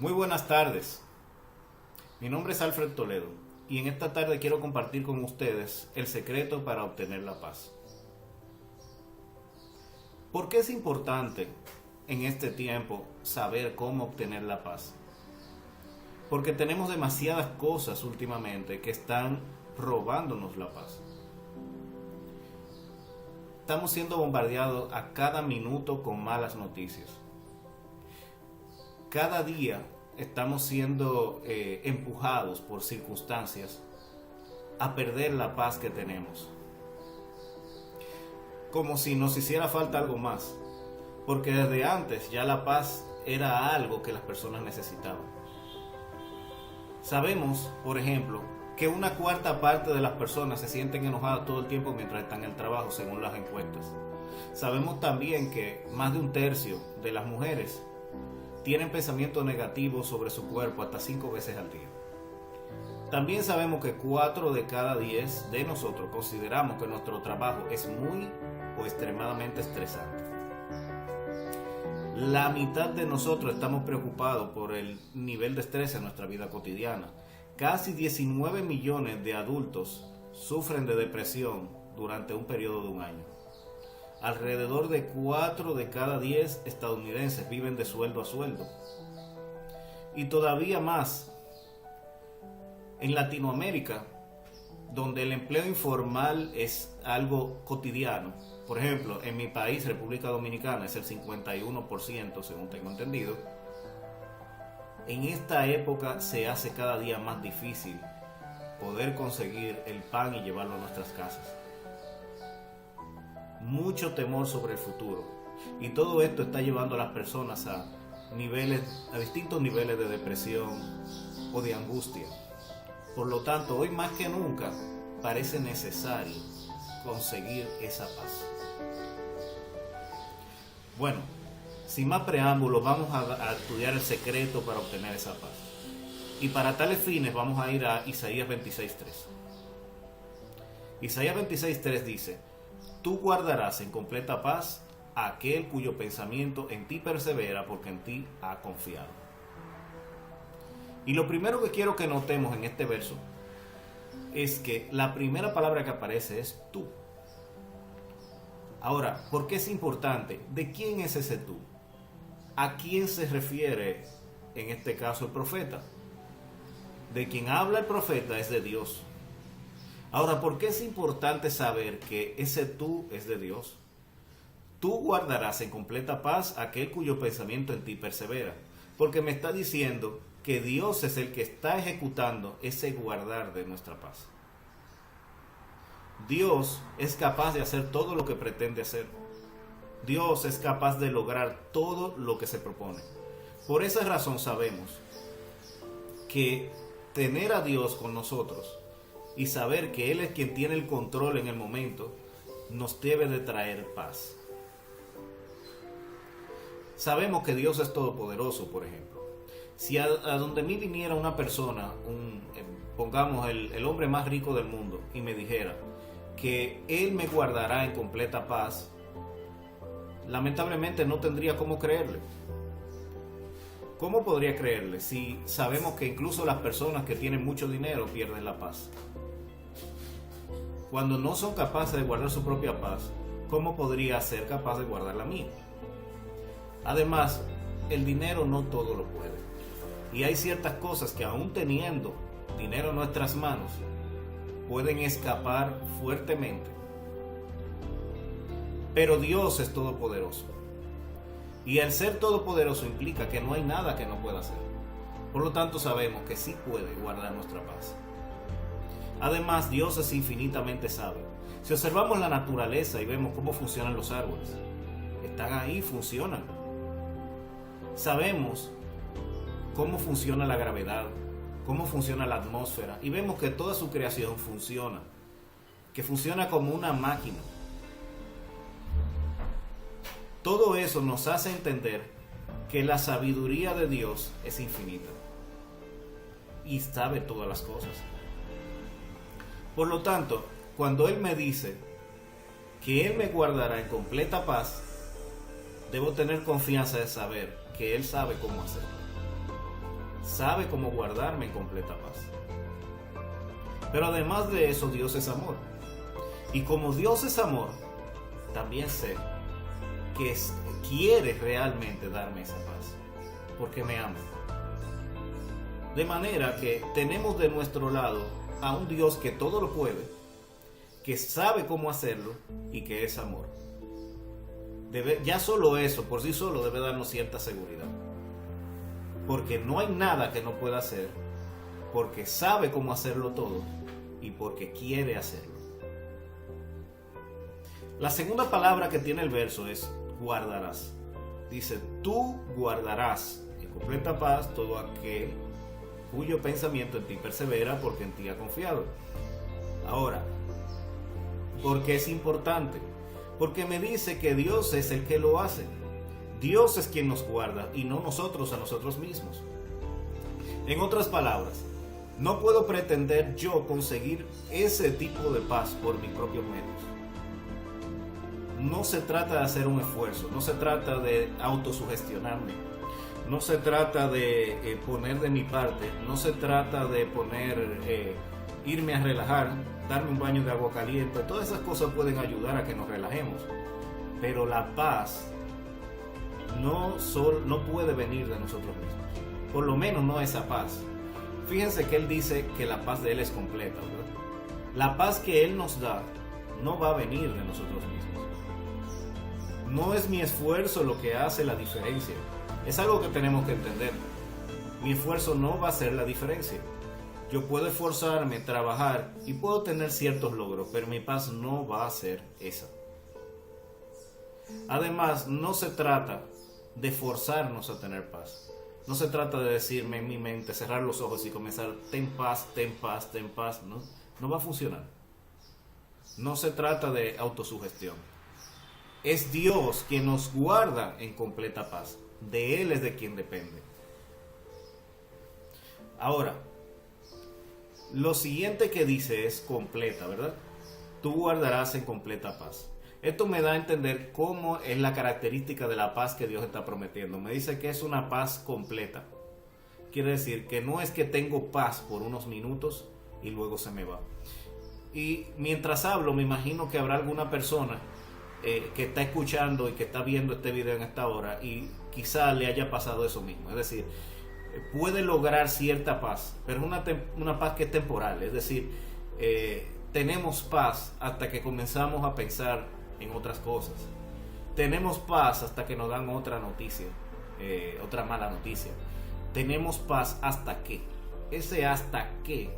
Muy buenas tardes, mi nombre es Alfred Toledo y en esta tarde quiero compartir con ustedes el secreto para obtener la paz. ¿Por qué es importante en este tiempo saber cómo obtener la paz? Porque tenemos demasiadas cosas últimamente que están robándonos la paz. Estamos siendo bombardeados a cada minuto con malas noticias. Cada día estamos siendo empujados por circunstancias a perder la paz que tenemos. Como si nos hiciera falta algo más. Porque desde antes ya la paz era algo que las personas necesitaban. Sabemos, por ejemplo, que una cuarta parte de las personas se sienten enojadas todo el tiempo mientras están en el trabajo, según las encuestas. Sabemos también que más de un tercio de las mujeres tienen pensamientos negativos sobre su cuerpo hasta 5 veces al día. También sabemos que 4 de cada 10 de nosotros consideramos que nuestro trabajo es muy o extremadamente estresante. La mitad de nosotros estamos preocupados por el nivel de estrés en nuestra vida cotidiana. Casi 19 millones de adultos sufren de depresión durante un periodo de un año. Alrededor de 4 de cada 10 estadounidenses viven de sueldo a sueldo. Y todavía más en Latinoamérica, donde el empleo informal es algo cotidiano. Por ejemplo, en mi país, República Dominicana, es el 51%, según tengo entendido. En esta época se hace cada día más difícil poder conseguir el pan y llevarlo a nuestras casas. Mucho temor sobre el futuro, y todo esto está llevando a las personas a distintos niveles de depresión o de angustia. Por lo tanto, hoy más que nunca parece necesario conseguir esa paz. Bueno, sin más preámbulos, vamos a estudiar el secreto para obtener esa paz. Y para tales fines vamos a ir a Isaías 26.3. Isaías 26.3 dice: tú guardarás en completa paz a aquel cuyo pensamiento en ti persevera, porque en ti ha confiado. Y lo primero que quiero que notemos en este verso es que la primera palabra que aparece es tú. Ahora, ¿por qué es importante? ¿De quién es ese tú? ¿A quién se refiere en este caso el profeta? De quien habla el profeta es de Dios. Ahora, ¿por qué es importante saber que ese tú es de Dios? Tú guardarás en completa paz a aquel cuyo pensamiento en ti persevera. Porque me está diciendo que Dios es el que está ejecutando ese guardar de nuestra paz. Dios es capaz de hacer todo lo que pretende hacer. Dios es capaz de lograr todo lo que se propone. Por esa razón sabemos que tener a Dios con nosotros y saber que Él es quien tiene el control en el momento nos debe de traer paz. Sabemos que Dios es todopoderoso, por ejemplo. Si a donde mí viniera una persona, pongamos el hombre más rico del mundo, y me dijera que Él me guardará en completa paz, lamentablemente no tendría cómo creerle. ¿Cómo podría creerle si sabemos que incluso las personas que tienen mucho dinero pierden la paz? Cuando no son capaces de guardar su propia paz, ¿cómo podría ser capaz de guardar la mía? Además, el dinero no todo lo puede. Y hay ciertas cosas que aún teniendo dinero en nuestras manos, pueden escapar fuertemente. Pero Dios es todopoderoso. Y el ser todopoderoso implica que no hay nada que no pueda hacer. Por lo tanto, sabemos que sí puede guardar nuestra paz. Además, Dios es infinitamente sabio. Si observamos la naturaleza y vemos cómo funcionan los árboles, están ahí, funcionan. Sabemos cómo funciona la gravedad, cómo funciona la atmósfera, y vemos que toda su creación funciona, que funciona como una máquina. Todo eso nos hace entender que la sabiduría de Dios es infinita y sabe todas las cosas. Por lo tanto, cuando Él me dice que Él me guardará en completa paz, debo tener confianza de saber que Él sabe cómo hacerlo. sabe cómo guardarme en completa paz. Pero además de eso, Dios es amor. Y como Dios es amor, también sé que quiere realmente darme esa paz, porque me ama. De manera que tenemos de nuestro lado a un Dios que todo lo puede, que sabe cómo hacerlo y que es amor. Ya solo eso, por sí solo, debe darnos cierta seguridad. Porque no hay nada que no pueda hacer, porque sabe cómo hacerlo todo y porque quiere hacerlo. La segunda palabra que tiene el verso es guardarás. Dice, tú guardarás en completa paz todo aquel cuyo pensamiento en ti persevera, porque en ti ha confiado. Ahora, ¿por qué es importante? Porque me dice que Dios es el que lo hace. Dios es quien nos guarda y no nosotros a nosotros mismos. En otras palabras, no puedo pretender yo conseguir ese tipo de paz por mis propios medios. No se trata de hacer un esfuerzo, no se trata de autosugestionarme, no se trata de poner de mi parte, no se trata de irme a relajar, darme un baño de agua caliente. Todas esas cosas pueden ayudar a que nos relajemos, pero la paz no puede venir de nosotros mismos, por lo menos no esa paz. Fíjense que Él dice que la paz de Él es completa, ¿verdad? La paz que Él nos da no va a venir de nosotros mismos. No es mi esfuerzo lo que hace la diferencia. Es algo que tenemos que entender. Mi esfuerzo no va a hacer la diferencia. Yo puedo esforzarme, trabajar y puedo tener ciertos logros, pero mi paz no va a ser esa. Además, no se trata de forzarnos a tener paz. No se trata de decirme en mi mente, cerrar los ojos y comenzar, ten paz, ten paz, ten paz. No va a funcionar. No se trata de autosugestión. Es Dios quien nos guarda en completa paz. De Él es de quien depende. Ahora, lo siguiente que dice es completa, ¿verdad? Tú guardarás en completa paz. Esto me da a entender cómo es la característica de la paz que Dios está prometiendo. Me dice que es una paz completa. Quiere decir que no es que tengo paz por unos minutos y luego se me va. Y mientras hablo, me imagino que habrá alguna persona que está escuchando y que está viendo este video en esta hora y quizá le haya pasado eso mismo. Es decir, puede lograr cierta paz, pero es una paz que es temporal. Es decir, tenemos paz hasta que comenzamos a pensar en otras cosas. Tenemos paz hasta que nos dan otra noticia, otra mala noticia. Tenemos paz hasta que. Ese hasta que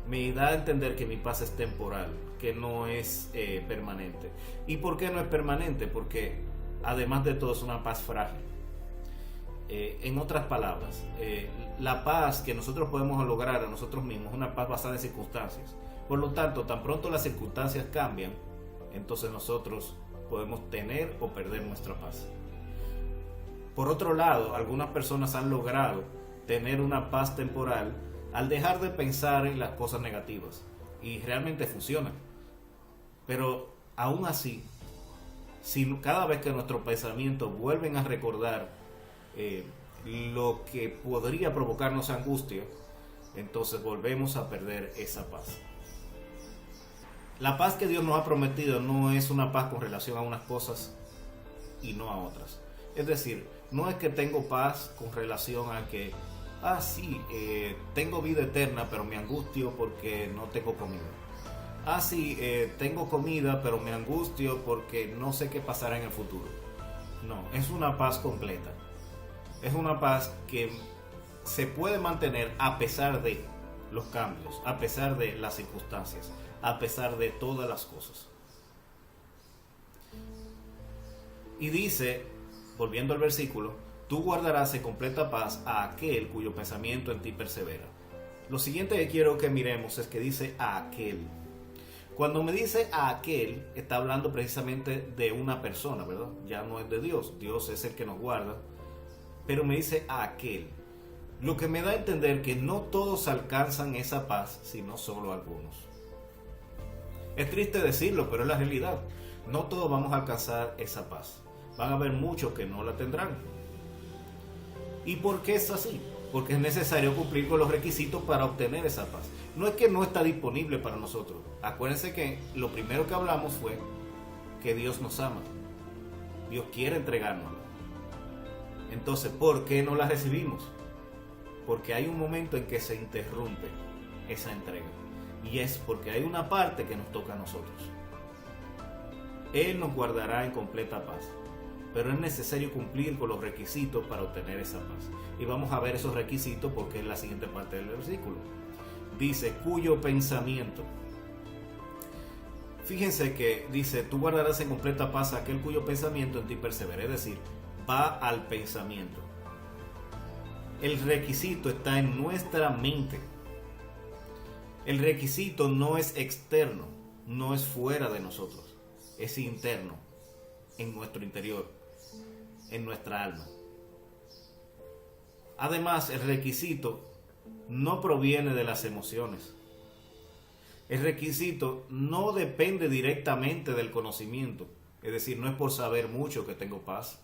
me da a entender que mi paz es temporal, que no es permanente. ¿Y por qué no es permanente? Porque además de todo es una paz frágil. En otras palabras, la paz que nosotros podemos lograr a nosotros mismos es una paz basada en circunstancias. Por lo tanto, tan pronto las circunstancias cambian, entonces nosotros podemos tener o perder nuestra paz. Por otro lado, algunas personas han logrado tener una paz temporal al dejar de pensar en las cosas negativas, y realmente funciona. Pero aún así, si cada vez que nuestros pensamientos vuelven a recordar lo que podría provocarnos angustia, entonces volvemos a perder esa paz. La paz que Dios nos ha prometido no es una paz con relación a unas cosas y no a otras. Es decir, no es que tengo paz con relación a que tengo vida eterna, pero me angustio porque no tengo comida. Tengo comida, pero me angustio porque no sé qué pasará en el futuro. No, es una paz completa. Es una paz que se puede mantener a pesar de los cambios, a pesar de las circunstancias, a pesar de todas las cosas. Y dice, volviendo al versículo, tú guardarás en completa paz a aquel cuyo pensamiento en ti persevera. Lo siguiente que quiero que miremos es que dice a aquel. Cuando me dice a aquel, está hablando precisamente de una persona, ¿verdad? Ya no es de Dios. Dios es el que nos guarda. Pero me dice a aquel. Lo que me da a entender que no todos alcanzan esa paz, sino solo algunos. Es triste decirlo, pero es la realidad. No todos vamos a alcanzar esa paz. Van a haber muchos que no la tendrán. ¿Y por qué es así? porque es necesario cumplir con los requisitos para obtener esa paz. No es que no está disponible para nosotros. Acuérdense que lo primero que hablamos fue que Dios nos ama. Dios quiere entregarnos. Entonces, ¿por qué no la recibimos? Porque hay un momento en que se interrumpe esa entrega. Y es porque hay una parte que nos toca a nosotros. Él nos guardará en completa paz. Pero es necesario cumplir con los requisitos para obtener esa paz. Y vamos a ver esos requisitos porque es la siguiente parte del versículo. Dice, cuyo pensamiento. Fíjense que dice, tú guardarás en completa paz a aquel cuyo pensamiento en ti persevera. Es decir, va al pensamiento. El requisito está en nuestra mente. El requisito no es externo, no es fuera de nosotros, es interno, en nuestro interior, en nuestra alma. Además, el requisito no proviene de las emociones. El requisito no depende directamente del conocimiento, es decir, no es por saber mucho que tengo paz.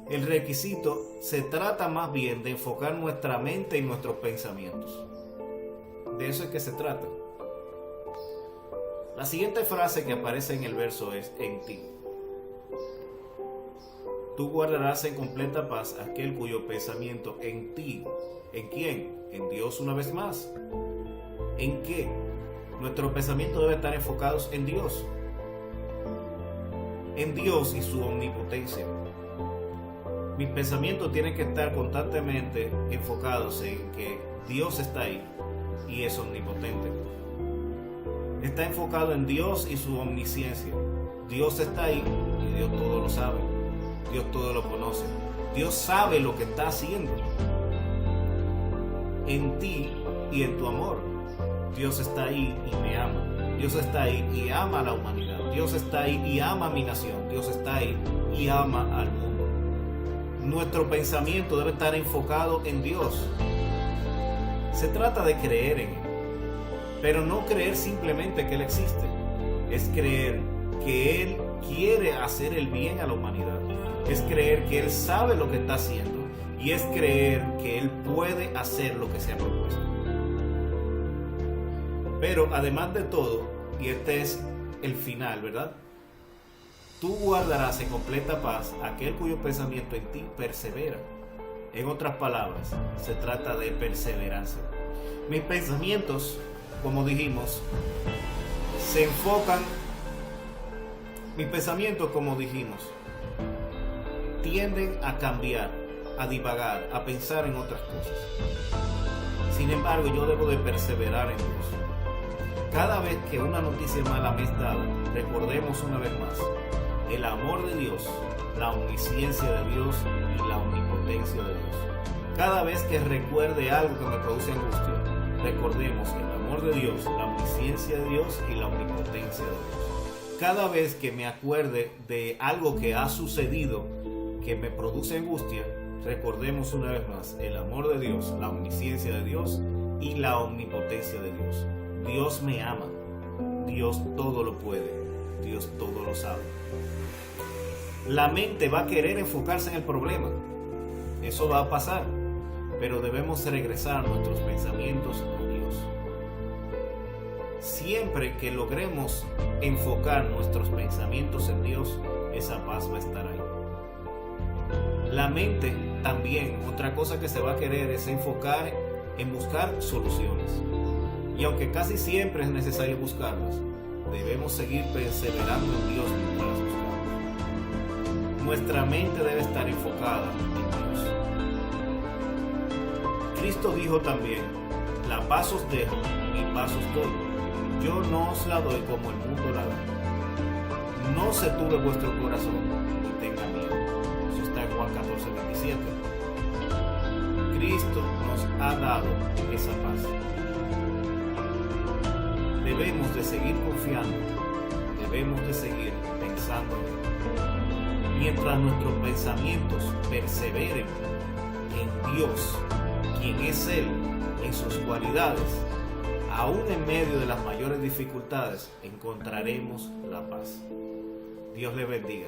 El requisito se trata más bien de enfocar nuestra mente y nuestros pensamientos. De eso es que se trata. La siguiente frase que aparece en el verso es en ti. Tú guardarás en completa paz aquel cuyo pensamiento en ti. ¿En quién? En Dios una vez más. ¿En qué? Nuestro pensamiento debe estar enfocados en Dios. En Dios y su omnipotencia. Mis pensamientos tienen que estar constantemente enfocados en que Dios está ahí y es omnipotente. Está enfocado en Dios y su omnisciencia. Dios está ahí y Dios todo lo sabe. Dios todo lo conoce. Dios sabe lo que está haciendo. En ti y en tu amor. Dios está ahí y me ama. Dios está ahí y ama a la humanidad. Dios está ahí y ama a mi nación. Dios está ahí y ama al mundo. Nuestro pensamiento debe estar enfocado en Dios. Se trata de creer en Él, pero no creer simplemente que Él existe. Es creer que Él quiere hacer el bien a la humanidad. Es creer que Él sabe lo que está haciendo y es creer que Él puede hacer lo que se ha propuesto. Pero además de todo, y este es el final, ¿verdad? Tú guardarás en completa paz aquel cuyo pensamiento en ti persevera. En otras palabras, se trata de perseverancia. Mis pensamientos, como dijimos, se enfocan. Mis pensamientos, como dijimos, tienden a cambiar, a divagar, a pensar en otras cosas. Sin embargo, yo debo de perseverar en Dios. Cada vez que una noticia mala me es dada, recordemos una vez más el amor de Dios, la omnisciencia de Dios y la omnipotencia de Dios. Cada vez que recuerde algo que me produce angustia, recordemos el amor de Dios, la omnisciencia de Dios y la omnipotencia de Dios. Cada vez que me acuerde de algo que ha sucedido que me produce angustia, recordemos una vez más el amor de Dios, la omnisciencia de Dios y la omnipotencia de Dios. Dios me ama, Dios todo lo puede, Dios todo lo sabe. La mente va a querer enfocarse en el problema, eso va a pasar, pero debemos regresar nuestros pensamientos a Dios. Siempre que logremos enfocar nuestros pensamientos en Dios, esa paz va a estar ahí. La mente también, otra cosa que se va a querer es enfocar en buscar soluciones. Y aunque casi siempre es necesario buscarlas, debemos seguir perseverando en Dios mientras las buscamos. Nuestra mente debe estar enfocada en Dios. Cristo dijo también, la paz os dejo, mi paz os doy. Yo no os la doy como el mundo la da. No se turbe vuestro corazón ni tenga miedo. Eso está en Juan 14:27. Cristo nos ha dado esa paz. Debemos de seguir confiando, debemos de seguir pensando. Mientras nuestros pensamientos perseveren en Dios, quien es Él, en sus cualidades, aún en medio de las mayores dificultades, encontraremos la paz. Dios le bendiga.